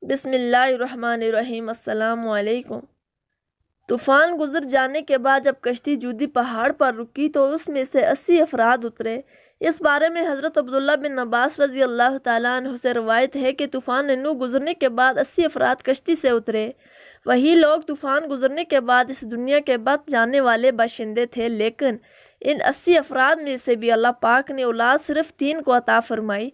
بسم اللہ الرحمن الرحیم۔ السلام علیکم۔ طوفان گزر جانے کے بعد جب کشتی جودی پہاڑ پر رکی تو اس میں سے 80 افراد اترے۔ اس بارے میں حضرت عبداللہ بن عباس رضی اللہ تعالیٰ عنہ سے روایت ہے کہ طوفان نوح گزرنے کے بعد 80 افراد کشتی سے اترے۔ وہی لوگ طوفان گزرنے کے بعد اس دنیا کے بت جانے والے باشندے تھے، لیکن ان 80 افراد میں سے بھی اللہ پاک نے اولاد صرف 3 کو عطا فرمائی۔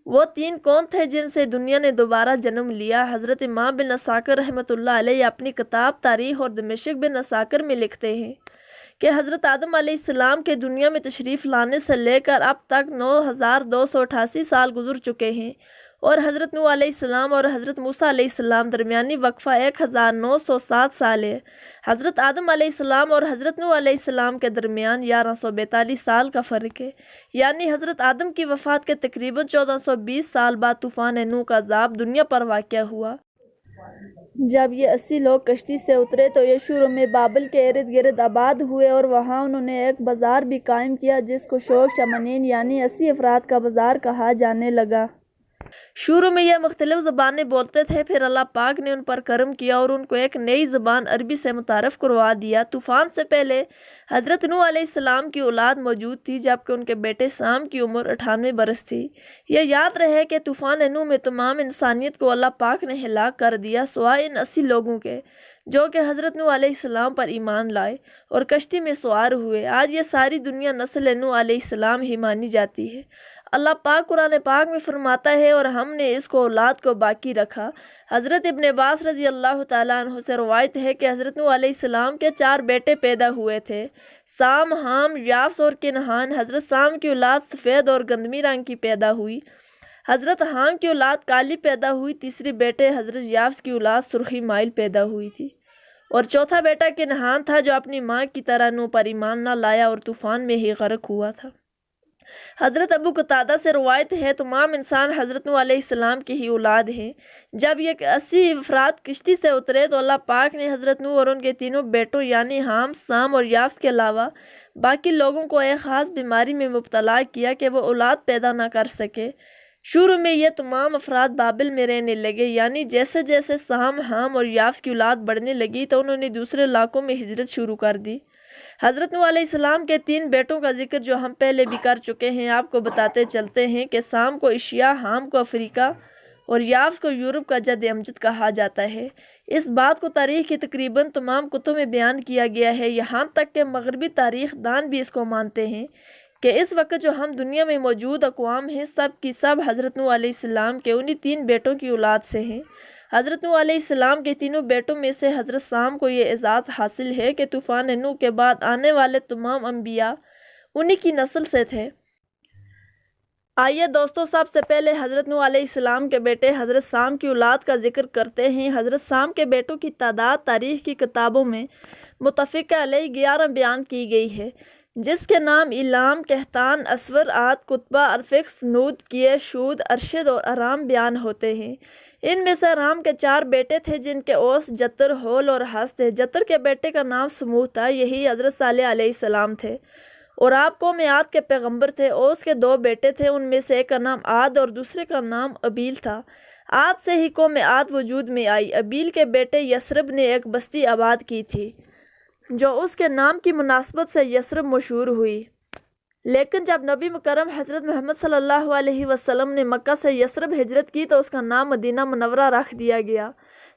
وہ 3 کون تھے جن سے دنیا نے دوبارہ جنم لیا؟ حضرت امام بن عساکر رحمۃ اللہ علیہ اپنی کتاب تاریخ اور دمشق بن عساکر میں لکھتے ہیں کہ حضرت آدم علیہ السلام کے دنیا میں تشریف لانے سے لے کر اب تک 9288 سال گزر چکے ہیں، اور حضرت نوح علیہ السلام اور حضرت موسیٰ علیہ السلام درمیانی وقفہ 1907 سال ہے۔ حضرت آدم علیہ السلام اور حضرت نوح علیہ السلام کے درمیان 1142 سال کا فرق ہے، یعنی حضرت آدم کی وفات کے تقریباً 1420 سال بعد طوفان نوح کا عذاب دنیا پر واقع ہوا۔ جب یہ 80 لوگ کشتی سے اترے تو یہ شروع میں بابل کے ارد گرد آباد ہوئے، اور وہاں انہوں نے ایک بازار بھی قائم کیا جس کو شوق شمنین یعنی 80 افراد کا بازار کہا جانے لگا۔ شروع میں یہ مختلف زبانیں بولتے تھے، پھر اللہ پاک نے ان پر کرم کیا اور ان کو ایک نئی زبان عربی سے متعارف کروا دیا۔ طوفان سے پہلے حضرت نوح علیہ السلام کی اولاد موجود تھی، جبکہ ان کے بیٹے سام کی عمر 98 برس تھی۔ یہ یاد رہے کہ طوفان نوح میں تمام انسانیت کو اللہ پاک نے ہلاک کر دیا سوائے ان 80 لوگوں کے جو کہ حضرت نوح علیہ السلام پر ایمان لائے اور کشتی میں سوار ہوئے۔ آج یہ ساری دنیا نسل نوح علیہ السلام ہی مانی جاتی ہے۔ اللہ پاک قرآن پاک میں فرماتا ہے، اور ہم نے اس کو اولاد کو باقی رکھا۔ حضرت ابن عباس رضی اللہ تعالیٰ عنہ سے روایت ہے کہ حضرت نوح علیہ السلام کے 4 بیٹے پیدا ہوئے تھے، سام، حام، یافس اور کنعان۔ حضرت سام کی اولاد سفید اور گندمی رنگ کی پیدا ہوئی، حضرت حام کی اولاد کالی پیدا ہوئی، تیسری بیٹے حضرت یافس کی اولاد سرخی مائل پیدا ہوئی تھی، اور چوتھا بیٹا کنعان تھا جو اپنی ماں کی طرح نوح پر ایمان نہ لایا اور طوفان میں ہی غرق ہوا تھا۔ حضرت ابو قتادہ سے روایت ہے تمام انسان حضرت نوح علیہ السلام کی ہی اولاد ہیں۔ جب یہ 80 افراد کشتی سے اترے تو اللہ پاک نے حضرت نوح اور ان کے تینوں بیٹوں یعنی حام، سام اور یافس کے علاوہ باقی لوگوں کو ایک خاص بیماری میں مبتلا کیا کہ وہ اولاد پیدا نہ کر سکے۔ شروع میں یہ تمام افراد بابل میں رہنے لگے، یعنی جیسے جیسے سام، حام اور یافس کی اولاد بڑھنے لگی تو انہوں نے دوسرے علاقوں میں ہجرت شروع کر دی۔ حضرت نوح علیہ السلام کے 3 بیٹوں کا ذکر جو ہم پہلے بھی کر چکے ہیں، آپ کو بتاتے چلتے ہیں کہ سام کو ایشیا، حام کو افریقہ اور یافس کو یورپ کا جد امجد کہا جاتا ہے۔ اس بات کو تاریخ کی تقریباً تمام کتب میں بیان کیا گیا ہے، یہاں تک کہ مغربی تاریخ دان بھی اس کو مانتے ہیں کہ اس وقت جو ہم دنیا میں موجود اقوام ہیں سب کی سب حضرت نوح علیہ السلام کے انہی 3 بیٹوں کی اولاد سے ہیں۔ حضرت نوح علیہ السلام کے تینوں بیٹوں میں سے حضرت سام کو یہ اعزاز حاصل ہے کہ طوفان نوح کے بعد آنے والے تمام انبیاء انہی کی نسل سے تھے۔ آئیے دوستو، سب سے پہلے حضرت نوح علیہ السلام کے بیٹے حضرت سام کی اولاد کا ذکر کرتے ہیں۔ حضرت سام کے بیٹوں کی تعداد تاریخ کی کتابوں میں متفقہ علیہ 11 بیان کی گئی ہے، جس کے نام ایلام، کہتان، اسور، عاد، کتبہ، ارفکس، نود، کیش، شود، ارشد اور ارام بیان ہوتے ہیں۔ ان میں سے رام کے 4 بیٹے تھے جن کے اوس، جتر، ہول اور حس تھے۔ جتر کے بیٹے کا نام سموہ تھا، یہی حضرت صالح علیہ السلام تھے، اور آپ قوم عاد کے پیغمبر تھے۔ اوس کے 2 بیٹے تھے، ان میں سے ایک کا نام عاد اور دوسرے کا نام ابیل تھا۔ عاد سے ہی قوم عاد وجود میں آئی۔ ابیل کے بیٹے یسرب نے ایک بستی آباد کی تھی جو اس کے نام کی مناسبت سے یسرب مشہور ہوئی، لیکن جب نبی مکرم حضرت محمد صلی اللہ علیہ وسلم نے مکہ سے یسرب ہجرت کی تو اس کا نام مدینہ منورہ رکھ دیا گیا۔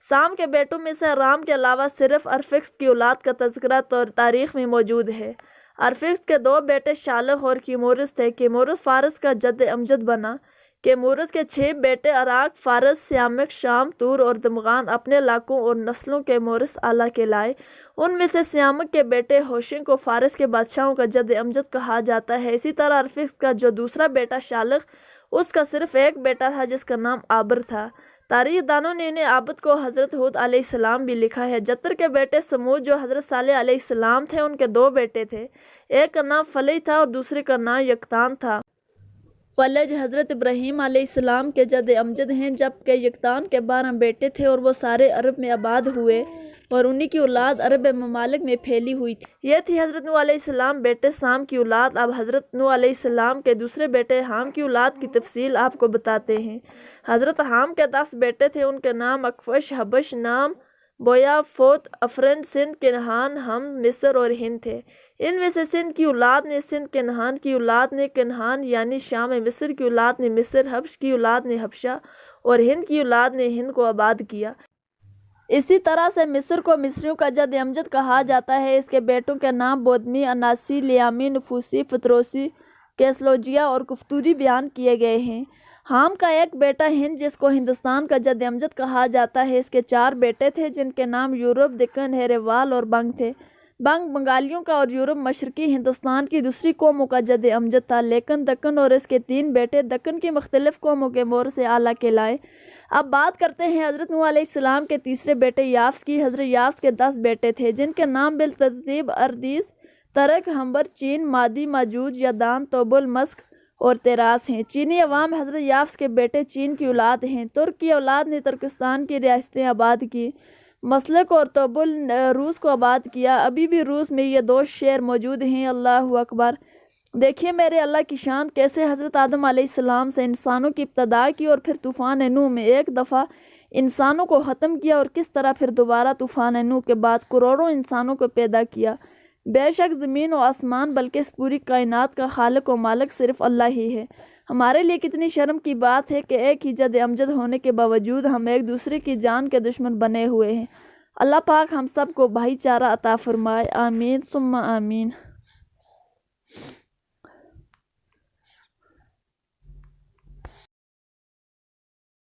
سام کے بیٹوں میں سے رام کے علاوہ صرف ارفکس کی اولاد کا تذکرہ تاریخ میں موجود ہے۔ ارفکس کے 2 بیٹے شالخ اور کیمورس تھے۔ کیمورس فارس کا جد امجد بنا۔ کیمورس کے 6 بیٹے عراق، فارس، سیامک، شام، تور اور دمغان اپنے علاقوں اور نسلوں کے مورث اعلیٰ کے لائے۔ ان میں سے سیامک کے بیٹے ہوشنگ کو فارس کے بادشاہوں کا جد امجد کہا جاتا ہے۔ اسی طرح ارفکس کا جو دوسرا بیٹا شالخ، اس کا صرف ایک بیٹا تھا جس کا نام عابر تھا۔ تاریخ دانوں نے انہیں عابد کو حضرت ہود علیہ السلام بھی لکھا ہے۔ جتر کے بیٹے سمود جو حضرت صالح علیہ السلام تھے، ان کے 2 بیٹے تھے، ایک کا نام فلج تھا اور دوسرے کا نام یکتان تھا۔ فلج حضرت ابراہیم علیہ السلام کے جد امجد ہیں، جبکہ یکتان کے 12 بیٹے تھے اور وہ سارے عرب میں آباد ہوئے اور انہی کی اولاد عرب ممالک میں پھیلی ہوئی تھی۔ یہ تھی حضرت نوح علیہ السلام بیٹے سام کی اولاد۔ اب حضرت نوح علیہ السلام کے دوسرے بیٹے حام کی اولاد کی تفصیل آپ کو بتاتے ہیں۔ حضرت حام کے 10 بیٹے تھے، ان کے نام اکفش، حبش، نام، بویا، فوت، افرنج، سندھ، کنہان، ہم، مصر اور ہند تھے۔ ان میں سے سندھ کی اولاد نے سندھ، کنہان کی اولاد نے کنہان یعنی شام، مصر کی اولاد نے مصر، حبش کی اولاد نے حبشہ اور ہند کی اولاد نے ہند کو آباد کیا۔ اسی طرح سے مصر کو مصریوں کا جد امجد کہا جاتا ہے۔ اس کے بیٹوں کے نام بودمی، اناسی، لیامی، نفوسی، فتروسی، کیسلوجیا اور کفتوری بیان کیے گئے ہیں۔ حام کا ایک بیٹا ہند جس کو ہندوستان کا جد امجد کہا جاتا ہے، اس کے 4 بیٹے تھے جن کے نام یورپ، دکن، ہیروال اور بنگ تھے۔ بنگ بنگالیوں کا اور یورپ مشرقی ہندوستان کی دوسری قوموں کا جد امجد تھا، لیکن دکن اور اس کے 3 بیٹے دکن کی مختلف قوموں کے مور سے اعلیٰ کہلائے۔ اب بات کرتے ہیں حضرت نوح علیہ السلام کے تیسرے بیٹے یافس کی۔ حضرت یافس کے 10 بیٹے تھے جن کے نام بالترتیب اردیس، ترک، ہمبر، چین، مادی، ماجوج، یادان، توبل، مسک اور تیراس ہیں۔ چینی عوام حضرت یافس کے بیٹے چین کی اولاد ہیں۔ ترک کی اولاد نے ترکستان کی ریاستیں آباد کی، مسلک اور توبل روس کو آباد کیا۔ ابھی بھی روس میں یہ 2 شہر موجود ہیں۔ اللہ اکبر! دیکھیے میرے اللہ کی شان، کیسے حضرت آدم علیہ السلام سے انسانوں کی ابتدا کی اور پھر طوفان نوح میں ایک دفعہ انسانوں کو ختم کیا، اور کس طرح پھر دوبارہ طوفان نوح کے بعد کروڑوں انسانوں کو پیدا کیا۔ بے شک زمین و آسمان بلکہ اس پوری کائنات کا خالق و مالک صرف اللہ ہی ہے۔ ہمارے لیے کتنی شرم کی بات ہے کہ ایک ہی جد امجد ہونے کے باوجود ہم ایک دوسرے کی جان کے دشمن بنے ہوئے ہیں۔ اللہ پاک ہم سب کو بھائی چارہ عطا فرمائے، آمین ثم آمین۔